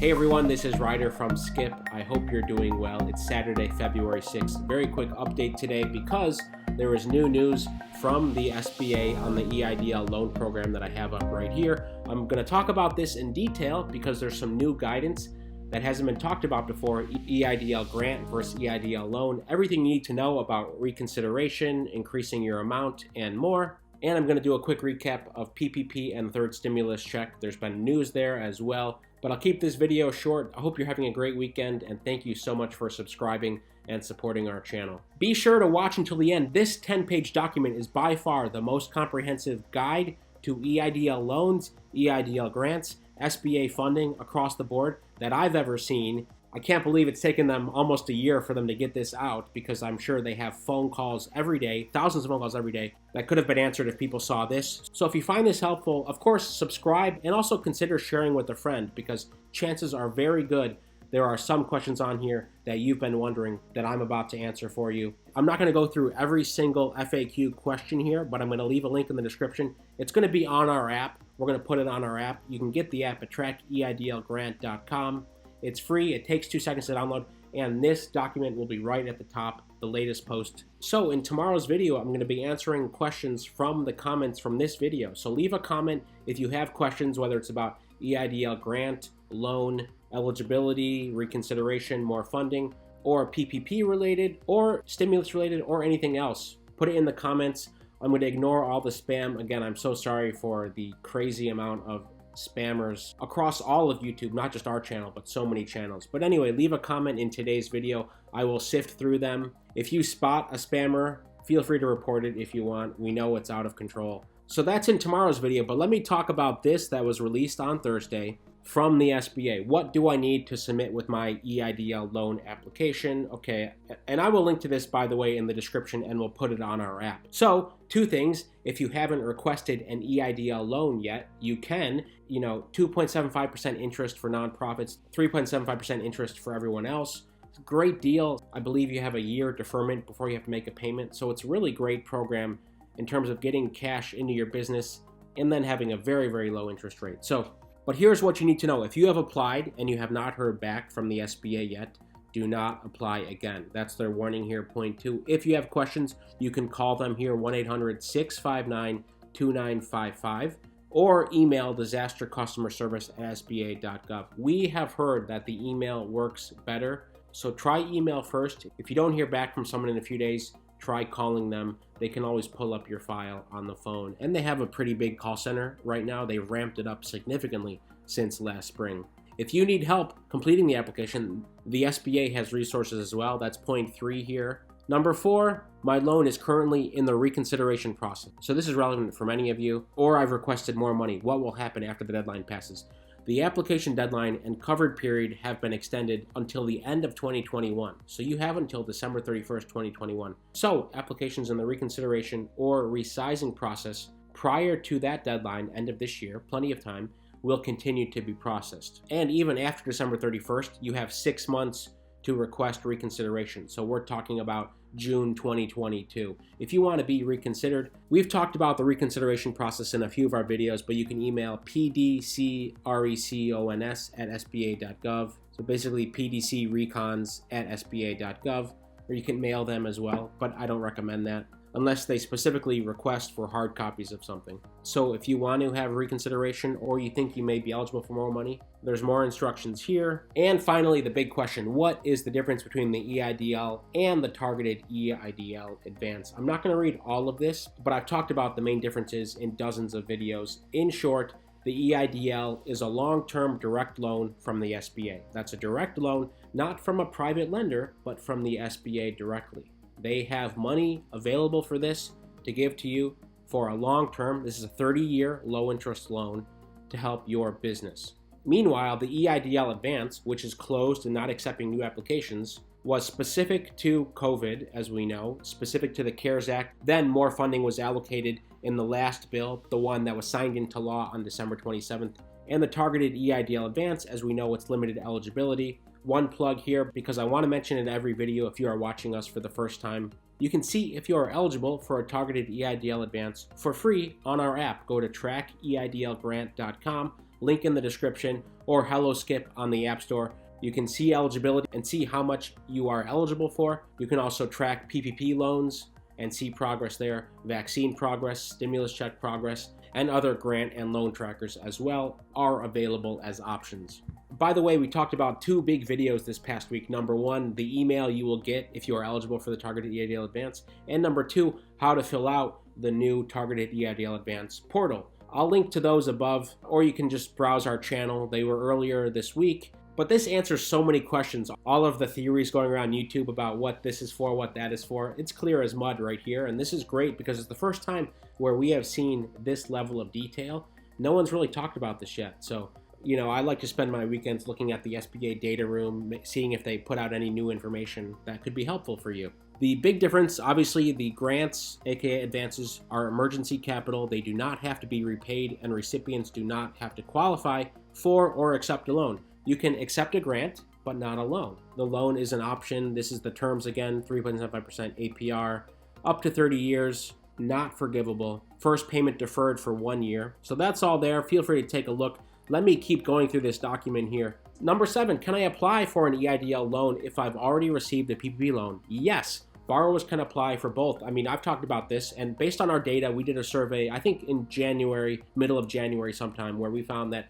Hey everyone, this is Ryder from Skip. I hope you're doing well. It's Saturday, February 6th. Very quick update today because there is new news from the SBA on the EIDL loan program that I have up right here. I'm going to talk about this in detail because there's some new guidance that hasn't been talked about before. EIDL grant versus EIDL loan. Everything you need to know about reconsideration, increasing your amount, and more. And I'm going to do a quick recap of PPP and third stimulus check. There's been news there as well. But I'll keep this video short. I hope you're having a great weekend, and thank you so much for subscribing and supporting our channel. Be sure to watch until the end. This 10-page document is by far the most comprehensive guide to EIDL loans, EIDL grants, SBA funding across the board that I've ever seen. I can't believe it's taken them almost a year for them to get this out, because I'm sure they have phone calls every day, thousands of phone calls every day, that could have been answered if people saw this. So if you find this helpful, of course, subscribe and also consider sharing with a friend, because chances are very good there are some questions on here that you've been wondering that I'm about to answer for you. I'm not going to go through every single FAQ question here, but I'm going to leave a link in the description. It's going to be on our app. We're going to put it on our app. You can get the app at trackeidlgrant.com. It's free, it takes 2 seconds to download, and this document will be right at the top, the latest post. So in tomorrow's video, I'm going to be answering questions from the comments from this video. So leave a comment if you have questions, whether it's about EIDL grant, loan, eligibility, reconsideration, more funding, or PPP related, or stimulus related, or anything else. Put it in the comments. I'm going to ignore all the spam. Again, I'm so sorry for the crazy amount of spammers across all of YouTube, not just our channel, but so many channels. But anyway, leave a comment in today's video. I will sift through them. If you spot a spammer, feel free to report it if you want. We know it's out of control. So that's in tomorrow's video, but let me talk about this that was released on Thursday from the SBA. What do I need to submit with my EIDL loan application? Okay, and I will link to this, by the way, in the description, and we'll put it on our app. So, two things. If you haven't requested an EIDL loan yet, you can, 2.75% interest for nonprofits, 3.75% interest for everyone else. It's a great deal. I believe you have a year deferment before you have to make a payment. So it's a really great program in terms of getting cash into your business and then having a very, very low interest rate. But here's what you need to know. If you have applied and you have not heard back from the SBA yet, do not apply again. That's their warning here, point 2. If you have questions, you can call them here, 1-800-659-2955, or email disastercustomerservice@sba.gov. We have heard that the email works better, so try email first. If you don't hear back from someone in a few days, try calling them. They can always pull up your file on the phone. And they have a pretty big call center right now. They've ramped it up significantly since last spring. If you need help completing the application, the SBA has resources as well. That's point 3 here. Number 4, my loan is currently in the reconsideration process. So this is relevant for many of you. Or I've requested more money. What will happen after the deadline passes? The application deadline and covered period have been extended until the end of 2021. So you have until December 31st, 2021. So applications in the reconsideration or resizing process prior to that deadline, end of this year, plenty of time, will continue to be processed. And even after December 31st, you have 6 months to request reconsideration. So we're talking about June 2022. If you want to be reconsidered, we've talked about the reconsideration process in a few of our videos, but you can email pdcrecons@sba.gov. So basically pdcrecons@sba.gov, or you can mail them as well, but I don't recommend that unless they specifically request for hard copies of something. So if you want to have reconsideration or you think you may be eligible for more money, there's more instructions here. And finally, the big question, what is the difference between the EIDL and the targeted EIDL advance? I'm not going to read all of this, but I've talked about the main differences in dozens of videos. In short, the EIDL is a long-term direct loan from the SBA. That's a direct loan, not from a private lender, but from the SBA directly. They have money available for this to give to you for a long term. This is a 30-year low-interest loan to help your business. Meanwhile, the EIDL advance, which is closed and not accepting new applications, was specific to COVID, as we know, specific to the CARES Act. Then more funding was allocated in the last bill, the one that was signed into law on December 27th. And the targeted EIDL advance, as we know, it's limited eligibility. One plug here, because I want to mention in every video if you are watching us for the first time. You can see if you are eligible for a targeted EIDL advance for free on our app. Go to trackeidlgrant.com. link in the description, or Hello Skip on the App Store. You can see eligibility and see how much you are eligible for. You can also track PPP loans and see progress there, vaccine progress, stimulus check progress, and other grant and loan trackers as well are available as options. By the way, we talked about two big videos this past week. Number one, the email you will get if you are eligible for the Targeted EIDL Advance, and number two, how to fill out the new Targeted EIDL Advance portal. I'll link to those above, or you can just browse our channel. They were earlier this week. But this answers so many questions. All of the theories going around YouTube about what this is for, what that is for, it's clear as mud right here. And this is great because it's the first time where we have seen this level of detail. No one's really talked about this yet. So, you know, I like to spend my weekends looking at the SBA data room, seeing if they put out any new information that could be helpful for you. The big difference, obviously, the grants, aka advances, are emergency capital. They do not have to be repaid, and recipients do not have to qualify for or accept a loan. You can accept a grant, but not a loan. The loan is an option. This is the terms again, 3.75% APR, up to 30 years, not forgivable. First payment deferred for 1 year. So that's all there. Feel free to take a look. Let me keep going through this document here. Number 7, can I apply for an EIDL loan if I've already received a PPP loan? Yes. Borrowers can apply for both. I mean, I've talked about this, and based on our data, we did a survey, I think in January, middle of January sometime, where we found that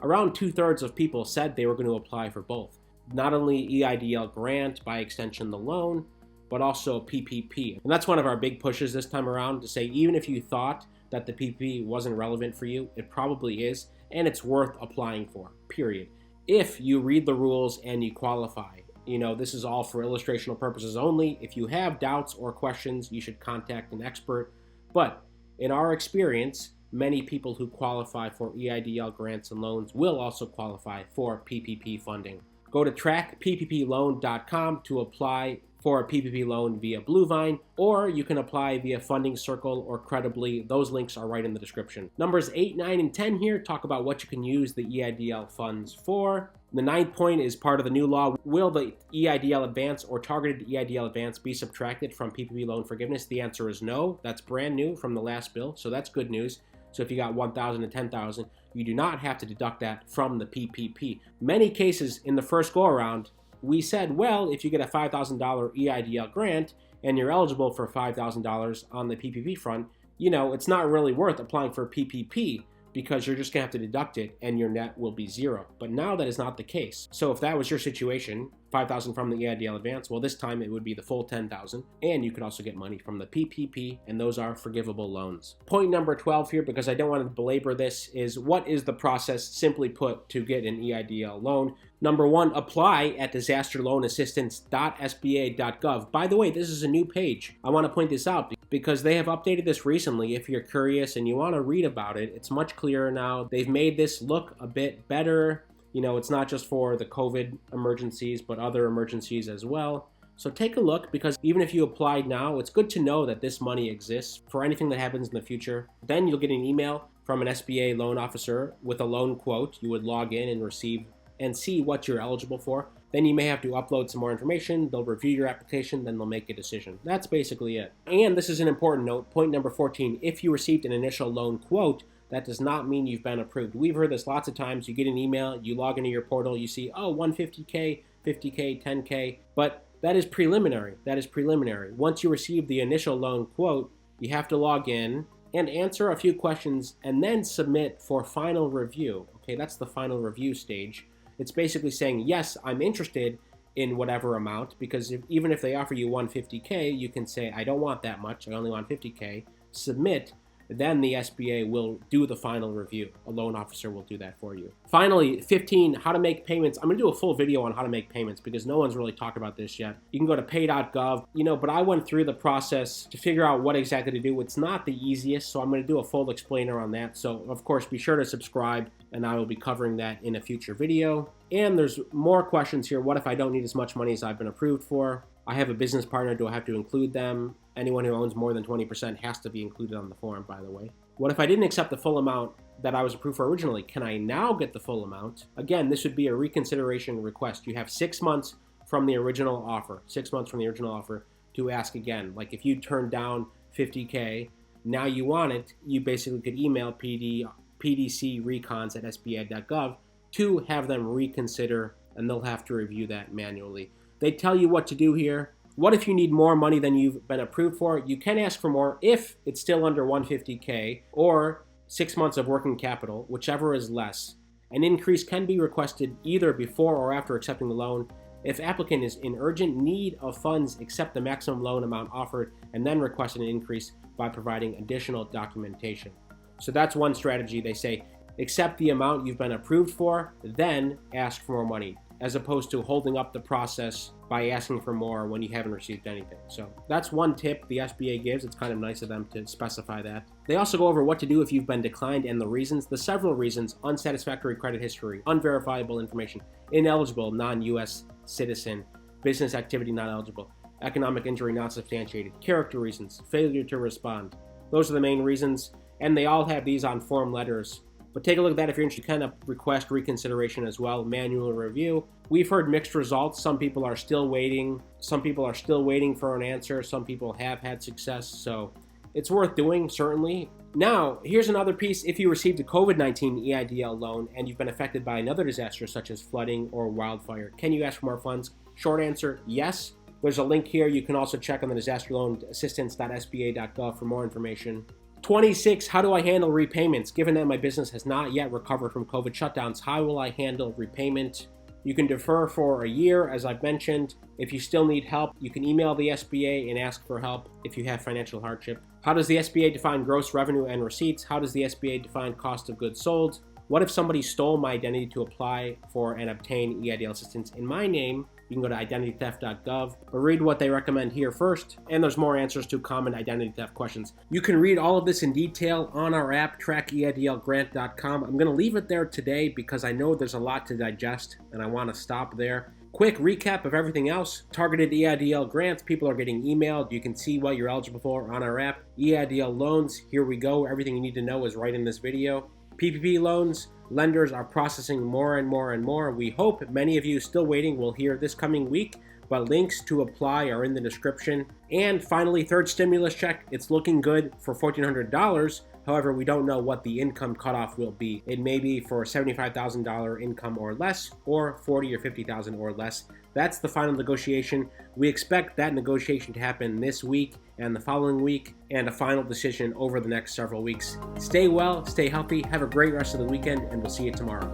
around 2/3 of people said they were going to apply for both. Not only EIDL grant, by extension the loan, but also PPP. And that's one of our big pushes this time around, to say even if you thought that the PPP wasn't relevant for you, it probably is, and it's worth applying for, period. If you read the rules and you qualify. You know, this is all for illustrational purposes only. If you have doubts or questions, you should contact an expert. But in our experience, many people who qualify for EIDL grants and loans will also qualify for PPP funding. Go to trackpploan.com to apply for a PPP loan via Bluevine, or you can apply via Funding Circle or Credibly. Those links are right in the description. Numbers 8, 9, and 10 here talk about what you can use the EIDL funds for. The 9th point is part of the new law. Will the EIDL advance or targeted EIDL advance be subtracted from PPP loan forgiveness? The answer is no. That's brand new from the last bill, so that's good news. So if you got $1,000 and $10,000, you do not have to deduct that from the PPP. Many cases in the first go-around, we said, well, if you get a $5,000 EIDL grant and you're eligible for $5,000 on the PPP front, you know, it's not really worth applying for PPP because you're just going to have to deduct it and your net will be zero. But now that is not the case. So if that was your situation, $5,000 from the EIDL advance, well, this time it would be the full $10,000, and you could also get money from the PPP, and those are forgivable loans. Point number 12 here, because I don't want to belabor this, is what is the process, simply put, to get an EIDL loan? Number 1, apply at disasterloanassistance.sba.gov. By the way, this is a new page. I want to point this out because they have updated this recently. If you're curious and you want to read about it, it's much clearer now. They've made this look a bit better. You know, it's not just for the COVID emergencies, but other emergencies as well. So take a look, because even if you applied now, it's good to know that this money exists for anything that happens in the future. Then you'll get an email from an SBA loan officer with a loan quote. You would log in and receive and see what you're eligible for. Then you may have to upload some more information. They'll review your application, then they'll make a decision. That's basically it. And this is an important note, point number 14. If you received an initial loan quote, that does not mean you've been approved. We've heard this lots of times. You get an email, you log into your portal, you see, oh, 150K, 50K, 10K, but that is preliminary. That is preliminary. Once you receive the initial loan quote, you have to log in and answer a few questions and then submit for final review. Okay, that's the final review stage. It's basically saying, yes, I'm interested in whatever amount, because even if they offer you 150K, you can say, I don't want that much, I only want 50K, submit. Then the SBA will do the final review. A loan officer will do that for you. Finally, 15, how to make payments. I'm gonna do a full video on how to make payments because no one's really talked about this yet. You can go to pay.gov, but I went through the process to figure out what exactly to do. It's not the easiest, so I'm gonna do a full explainer on that. So of course, be sure to subscribe, and I will be covering that in a future video. And there's more questions here. What if I don't need as much money as I've been approved for? I have a business partner. Do I have to include them? Anyone who owns more than 20% has to be included on the form, by the way. What if I didn't accept the full amount that I was approved for originally? Can I now get the full amount? Again, this would be a reconsideration request. You have 6 months from the original offer, 6 months from the original offer to ask again. Like if you turned down 50K, now you want it, you basically could email PD pdcrecons at sba.gov to have them reconsider, and they'll have to review that manually. They tell you what to do here. What if you need more money than you've been approved for? You can ask for more if it's still under 150K or 6 months of working capital, whichever is less. An increase can be requested either before or after accepting the loan. If applicant is in urgent need of funds, accept the maximum loan amount offered and then request an increase by providing additional documentation. So that's one strategy. They say accept the amount you've been approved for, then ask for more money, as opposed to holding up the process by asking for more when you haven't received anything. So that's one tip the SBA gives. It's kind of nice of them to specify that. They also go over what to do if you've been declined and the reasons, the several reasons: unsatisfactory credit history, unverifiable information, ineligible non-US citizen, business activity not eligible, economic injury not substantiated, character reasons, failure to respond. Those are the main reasons, and they all have these on form letters. But take a look at that if you're interested. Kind of request reconsideration as well, manual review. We've heard mixed results. Some people are still waiting. Some people are still waiting for an answer. Some people have had success. So it's worth doing, certainly. Now, here's another piece. If you received a COVID-19 EIDL loan and you've been affected by another disaster such as flooding or wildfire, can you ask for more funds? Short answer, yes. There's a link here. You can also check on the disasterloanassistance.sba.gov for more information. 26, how do I handle repayments? Given that my business has not yet recovered from COVID shutdowns, how will I handle repayment? You can defer for a year, as I've mentioned. If you still need help, you can email the SBA and ask for help if you have financial hardship. How does the SBA define gross revenue and receipts? How does the SBA define cost of goods sold? What if somebody stole my identity to apply for and obtain EIDL assistance in my name? You can go to identitytheft.gov, but read what they recommend here first, and there's more answers to common identity theft questions. You can read all of this in detail on our app, trackeidlgrant.com. I'm going to leave it there today because I know there's a lot to digest, and I want to stop there. Quick recap of everything else. Targeted EIDL grants, people are getting emailed. You can see what you're eligible for on our app. EIDL loans, here we go. Everything you need to know is right in this video. PPP loans, lenders are processing more and more and more. We hope many of you still waiting will hear this coming week, but links to apply are in the description. And finally, third stimulus check. It's looking good for $1,400. However, we don't know what the income cutoff will be. It may be for $75,000 income or less, or $40,000 or $50,000 or less. That's the final negotiation. We expect that negotiation to happen this week and the following week, and a final decision over the next several weeks. Stay well, stay healthy, have a great rest of the weekend, and we'll see you tomorrow.